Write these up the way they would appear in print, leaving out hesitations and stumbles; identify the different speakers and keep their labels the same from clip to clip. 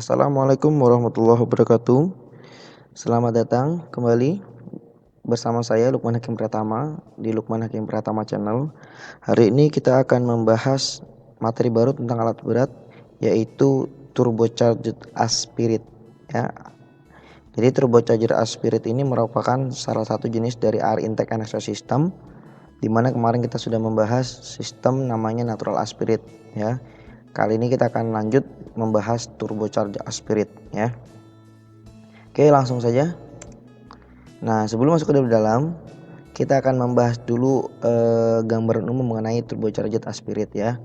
Speaker 1: Assalamualaikum warahmatullahi wabarakatuh. Selamat datang kembali bersama saya Lukman Hakim Pratama di Lukman Hakim Pratama Channel. Hari ini kita akan membahas materi baru tentang alat berat, yaitu turbocharged aspirate ya. Jadi turbocharged aspirate ini merupakan salah satu jenis dari air intake and exhaust system, di mana kemarin kita sudah membahas sistem namanya natural aspirate ya. Kali ini kita akan lanjut membahas turbocharged aspirate ya. Oke, langsung saja. Nah, sebelum masuk ke dalam, kita akan membahas dulu gambaran umum mengenai turbocharged aspirate ya.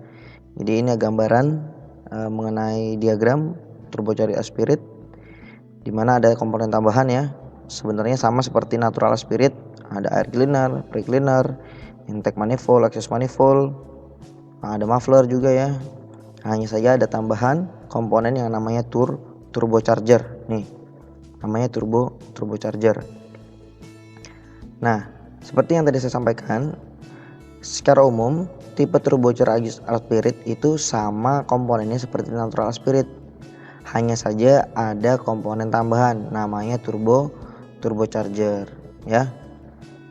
Speaker 1: Jadi ini gambaran mengenai diagram turbocharged aspirate, di mana ada komponen tambahan ya. Sebenarnya sama seperti natural aspirate, ada air cleaner, pre-cleaner, intake manifold, exhaust manifold, ada muffler juga ya. Hanya saja ada tambahan komponen yang namanya turbocharger nih, namanya turbocharger. Nah, seperti yang tadi saya sampaikan, secara umum tipe turbocharged aspirate itu sama komponennya seperti natural aspirate, hanya saja ada komponen tambahan namanya turbocharger ya.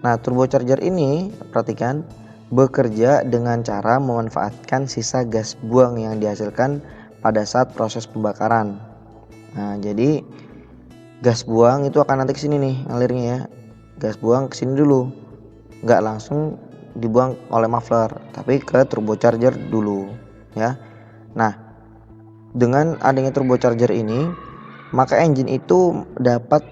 Speaker 1: Nah, turbocharger ini perhatikan bekerja dengan cara memanfaatkan sisa gas buang yang dihasilkan pada saat proses pembakaran. Nah, jadi gas buang itu akan nanti ke sini nih ngalirnya ya. Gas buang ke sini dulu. Nggak langsung dibuang oleh muffler, tapi ke turbocharger dulu ya. Nah, dengan adanya turbocharger ini, maka engine itu dapat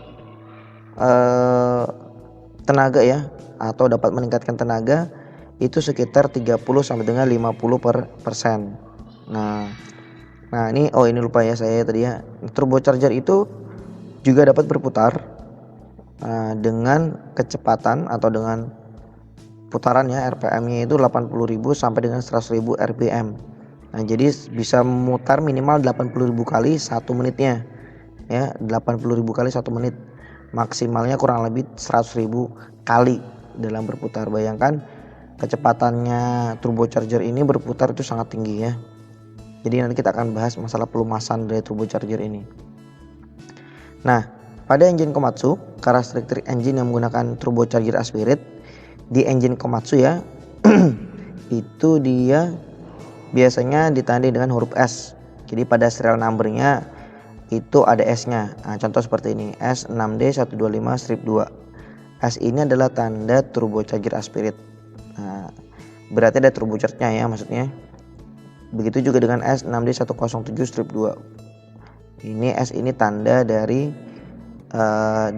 Speaker 1: tenaga ya, atau dapat meningkatkan tenaga itu sekitar 30 sampai dengan 50%. Nah, ini lupa ya saya tadi ya. Turbocharger itu juga dapat berputar dengan kecepatan atau dengan putaran ya, RPM-nya itu 80.000 sampai dengan 100.000 RPM. Nah, jadi bisa memutar minimal 80.000 kali 1 menitnya. Ya, 80.000 kali 1 menit. Maksimalnya kurang lebih 100.000 kali dalam berputar. Bayangkan kecepatannya turbocharger ini berputar itu sangat tinggi ya. Jadi nanti kita akan bahas masalah pelumasan dari turbocharger ini. Nah, pada engine Komatsu, karakteristik engine yang menggunakan turbocharged aspirate, di engine Komatsu ya, itu dia biasanya ditandai dengan huruf S. Jadi pada serial numbernya itu ada S-nya. Nah, contoh seperti ini, S6D125-2. S ini adalah tanda turbocharged aspirate. Nah, berarti ada turbocharge-nya ya maksudnya. Begitu juga dengan S6D107-2. Ini S ini tanda dari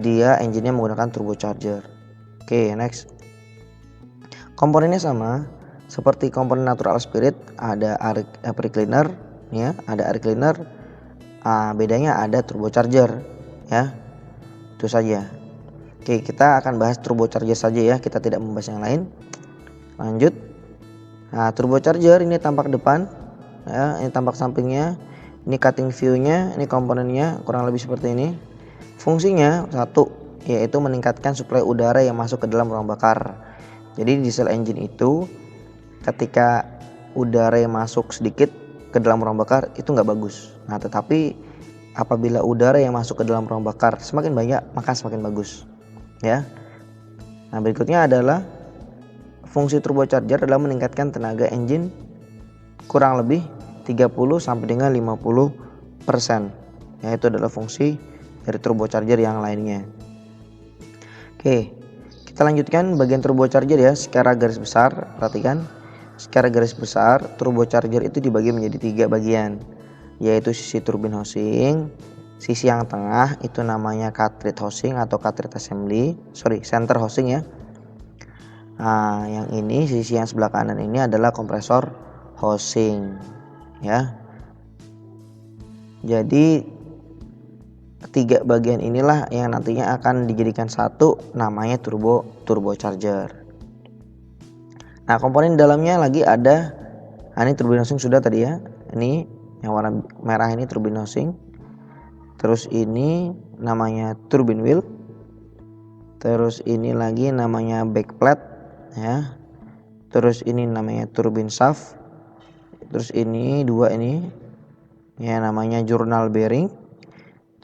Speaker 1: dia engine-nya menggunakan turbocharger. Oke, next. Komponennya sama seperti komponen natural aspirate, ada air cleaner ya, ada air cleaner. Bedanya ada turbocharger ya. Itu saja. Oke, kita akan bahas turbocharger saja ya, kita tidak membahas yang lain. Lanjut. Nah, turbocharger ini tampak depan ya, ini tampak sampingnya, ini cutting view-nya, ini komponennya kurang lebih seperti ini. Fungsinya satu, yaitu meningkatkan suplai udara yang masuk ke dalam ruang bakar. Jadi diesel engine itu ketika udara yang masuk sedikit ke dalam ruang bakar itu nggak bagus. Nah, tetapi apabila udara yang masuk ke dalam ruang bakar semakin banyak, maka semakin bagus ya. Nah, berikutnya adalah fungsi turbocharger adalah meningkatkan tenaga engine kurang lebih 30 sampai dengan 50%. Ya, itu adalah fungsi dari turbocharger yang lainnya. Oke, kita lanjutkan bagian turbocharger ya secara garis besar. Perhatikan, secara garis besar turbocharger itu dibagi menjadi 3 bagian, yaitu sisi turbin housing, sisi yang tengah itu namanya cartridge housing atau cartridge center housing ya. Nah, yang ini sisi yang sebelah kanan ini adalah kompresor housing ya. Jadi 3 bagian inilah yang nantinya akan dijadikan satu, namanya turbocharger. Nah, komponen dalamnya lagi ada, ini turbin housing sudah tadi ya. Ini yang warna merah ini turbin housing. Terus ini namanya turbine wheel. Terus ini lagi namanya backplate ya. Terus ini namanya turbine shaft. Terus ini 2 ini ya namanya journal bearing.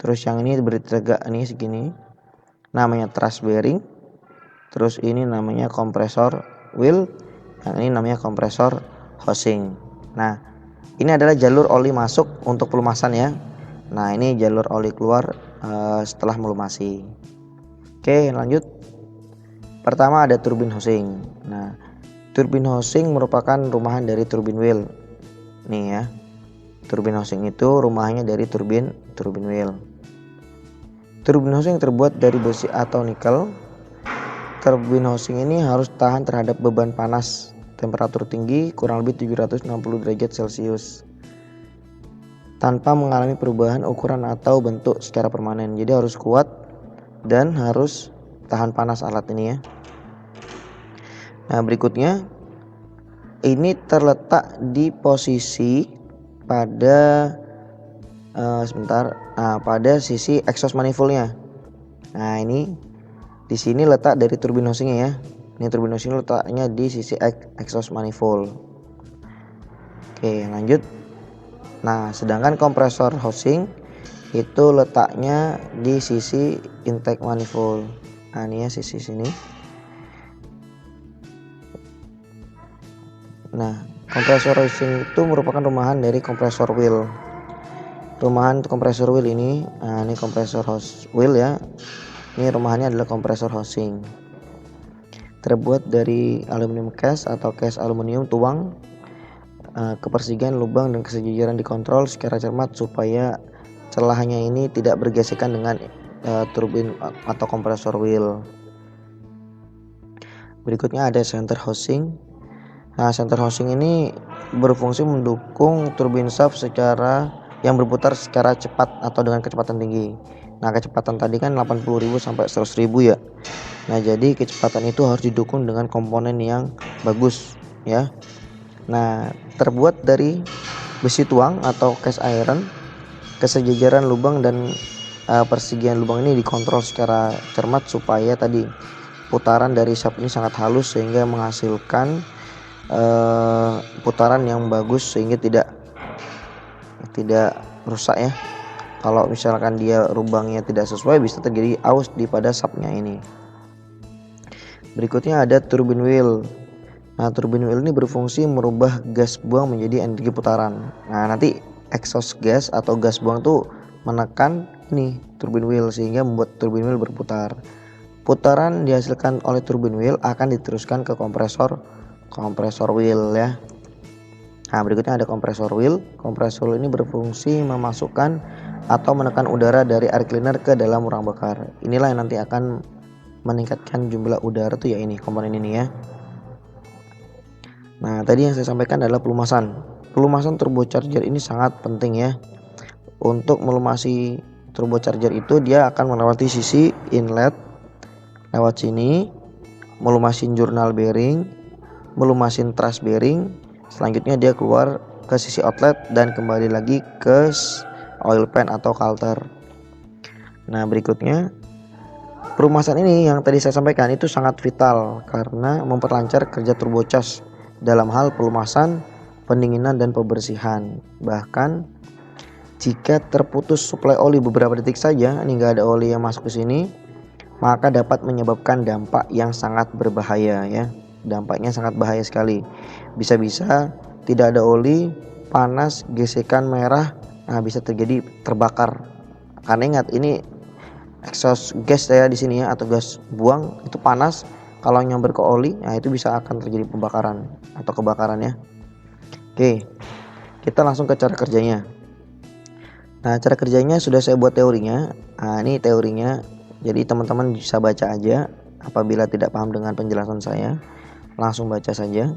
Speaker 1: Terus yang ini bertegak ini segini, namanya thrust bearing. Terus ini namanya kompresor wheel, yang ini namanya kompresor housing. Nah, ini adalah jalur oli masuk untuk pelumasan ya. Nah, ini jalur oli keluar setelah melumasi. Oke, lanjut. Pertama ada turbin housing. Nah, turbin housing merupakan rumahan dari turbin wheel. Nih ya. Turbin housing itu rumahnya dari turbin wheel. Turbin housing terbuat dari besi atau nikel. Turbin housing ini harus tahan terhadap beban panas, temperatur tinggi kurang lebih 760 derajat Celcius, tanpa mengalami perubahan ukuran atau bentuk secara permanen. Jadi harus kuat dan harus tahan panas alat ini ya. Nah, berikutnya ini terletak di posisi pada pada sisi exhaust manifoldnya. Nah, ini di sini letak dari turbin housingnya ya. Ini turbin housing letaknya di sisi exhaust manifold. Oke, lanjut. Nah, sedangkan kompresor housing itu letaknya di sisi intake manifold. Nah, ini ya sisi sini. Nah, kompresor housing itu merupakan rumahan dari kompresor wheel. Rumahan kompresor wheel ini, nah ini kompresor wheel ya. Ini rumahannya adalah kompresor housing. Terbuat dari aluminium case atau case aluminium tuang. Kepersigian lubang dan kesejajaran dikontrol secara cermat supaya celahnya ini tidak bergesekan dengan turbin atau kompresor wheel. Berikutnya ada center housing. Nah, center housing ini berfungsi mendukung turbin shaft yang berputar secara cepat atau dengan kecepatan tinggi. Nah, kecepatan tadi kan 80.000 sampai 100.000 ya. Nah, jadi kecepatan itu harus didukung dengan komponen yang bagus ya. Nah, terbuat dari besi tuang atau cast iron. Kesejajaran lubang dan persigian lubang ini dikontrol secara cermat supaya tadi putaran dari shaft ini sangat halus sehingga menghasilkan putaran yang bagus sehingga tidak rusak ya. Kalau misalkan dia lubangnya tidak sesuai bisa terjadi aus di pada shaftnya ini. Berikutnya ada turbin wheel. Nah, turbin wheel ini berfungsi merubah gas buang menjadi energi putaran. Nah, nanti exhaust gas atau gas buang tuh menekan ini turbin wheel sehingga membuat turbin wheel berputar. Putaran dihasilkan oleh turbin wheel akan diteruskan ke kompresor wheel ya. Nah, berikutnya ada kompresor wheel. Kompresor wheel ini berfungsi memasukkan atau menekan udara dari air cleaner ke dalam rang bakar. Inilah yang nanti akan meningkatkan jumlah udara tuh ya, ini komponen ini ya. Nah, tadi yang saya sampaikan adalah pelumasan. Pelumasan turbocharger ini sangat penting ya. Untuk melumasi turbocharger itu dia akan melewati sisi inlet lewat sini, melumasin journal bearing, melumasin thrust bearing, selanjutnya dia keluar ke sisi outlet dan kembali lagi ke oil pan atau coulter. Nah, berikutnya pelumasan ini yang tadi saya sampaikan itu sangat vital karena memperlancar kerja turbocharge dalam hal pelumasan, pendinginan dan pembersihan. Bahkan jika terputus suplai oli beberapa detik saja, ini nggak ada oli yang masuk ke sini, maka dapat menyebabkan dampak yang sangat berbahaya ya. Dampaknya sangat bahaya sekali. Bisa-bisa tidak ada oli, panas, gesekan merah, nah bisa terjadi terbakar. Karena ingat ini exhaust gas ya di sini ya, atau gas buang itu panas. Kalau nyamber ke oli, nah itu bisa akan terjadi pembakaran atau kebakaran ya. Oke, kita langsung ke cara kerjanya. Nah, cara kerjanya sudah saya buat teorinya. Nah, ini teorinya. Jadi teman-teman bisa baca aja. Apabila tidak paham dengan penjelasan saya, langsung baca saja.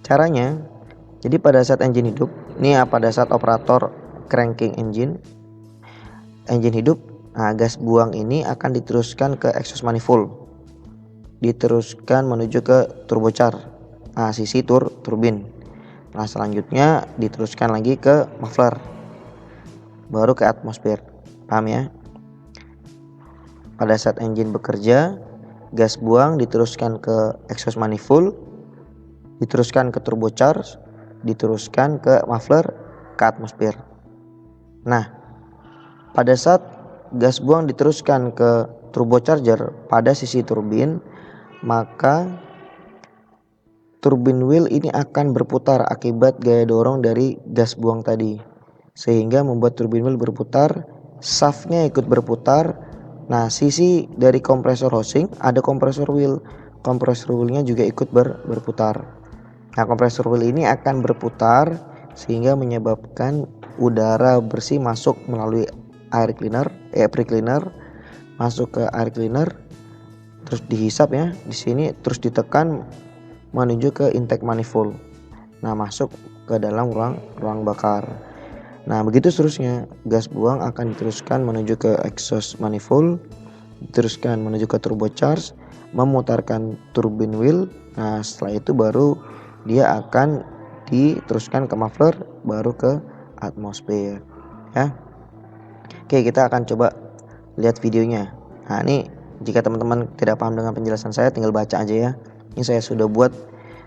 Speaker 1: Caranya, jadi pada saat engine hidup, ini ya pada saat operator cranking engine hidup, nah gas buang ini akan diteruskan ke exhaust manifold, diteruskan menuju ke turbocharger, nah sisi turbin. Nah, selanjutnya diteruskan lagi ke muffler, baru ke atmosfer. Paham ya? Pada saat engine bekerja, gas buang diteruskan ke exhaust manifold, diteruskan ke turbocharger, diteruskan ke muffler, ke atmosfer. Nah, pada saat gas buang diteruskan ke turbocharger pada sisi turbin, maka turbin wheel ini akan berputar akibat gaya dorong dari gas buang tadi, sehingga membuat turbin wheel berputar, shaftnya ikut berputar. Nah, sisi dari kompresor housing ada kompresor wheel, kompresor wheelnya juga ikut berputar. Nah, kompresor wheel ini akan berputar sehingga menyebabkan udara bersih masuk melalui air cleaner, pre-cleaner masuk ke air cleaner, terus dihisap ya di sini, terus ditekan menuju ke intake manifold. Nah, masuk ke dalam ruang bakar. Nah, begitu seterusnya, gas buang akan diteruskan menuju ke exhaust manifold, diteruskan menuju ke turbocharge, memutarkan turbine wheel. Nah, setelah itu baru dia akan diteruskan ke muffler, baru ke atmosfer ya. Oke, kita akan coba lihat videonya. Nah, ini jika teman-teman tidak paham dengan penjelasan saya, tinggal baca aja ya. Ini saya sudah buat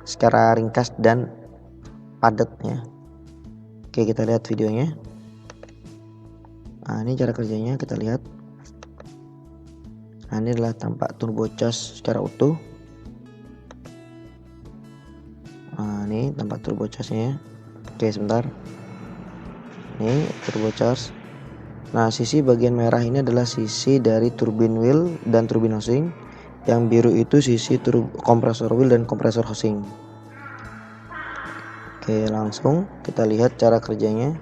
Speaker 1: secara ringkas dan padat ya. Oke, kita lihat videonya. Nah, ini cara kerjanya kita lihat. Nah, ini adalah tampak turbocharge secara utuh. Nah, ini tampak turbocharge-nya ya. Oke, sebentar. Ini turbocharge. Nah, sisi bagian merah ini adalah sisi dari turbine wheel dan turbine housing. Yang biru itu sisi kompresor wheel dan kompresor housing. Oke, langsung kita lihat cara kerjanya.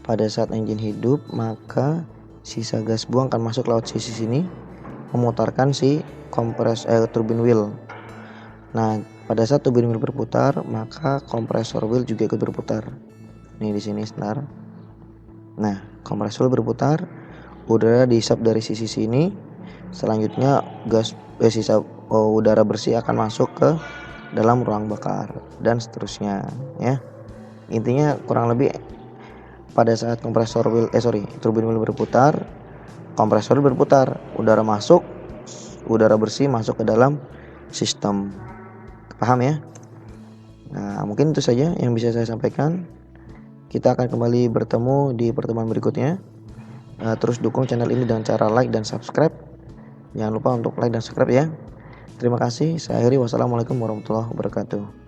Speaker 1: Pada saat engine hidup, maka sisa gas buang akan masuk lewat sisi sini, memutarkan si turbine wheel. Nah, pada saat turbine wheel berputar, maka kompresor wheel juga ikut berputar. Nih di sini sebentar. Nah, kompresor berputar, udara dihisap dari sisi sini. Selanjutnya sisa udara bersih akan masuk ke dalam ruang bakar dan seterusnya ya. Intinya kurang lebih pada saat turbin wheel berputar, kompresor berputar, udara masuk, udara bersih masuk ke dalam sistem. Paham ya? Nah, mungkin itu saja yang bisa saya sampaikan. Kita akan kembali bertemu di pertemuan berikutnya. Terus dukung channel ini dengan cara like dan subscribe. Jangan lupa untuk like dan subscribe ya. Terima kasih. Saya akhiri. Wassalamualaikum warahmatullahi wabarakatuh.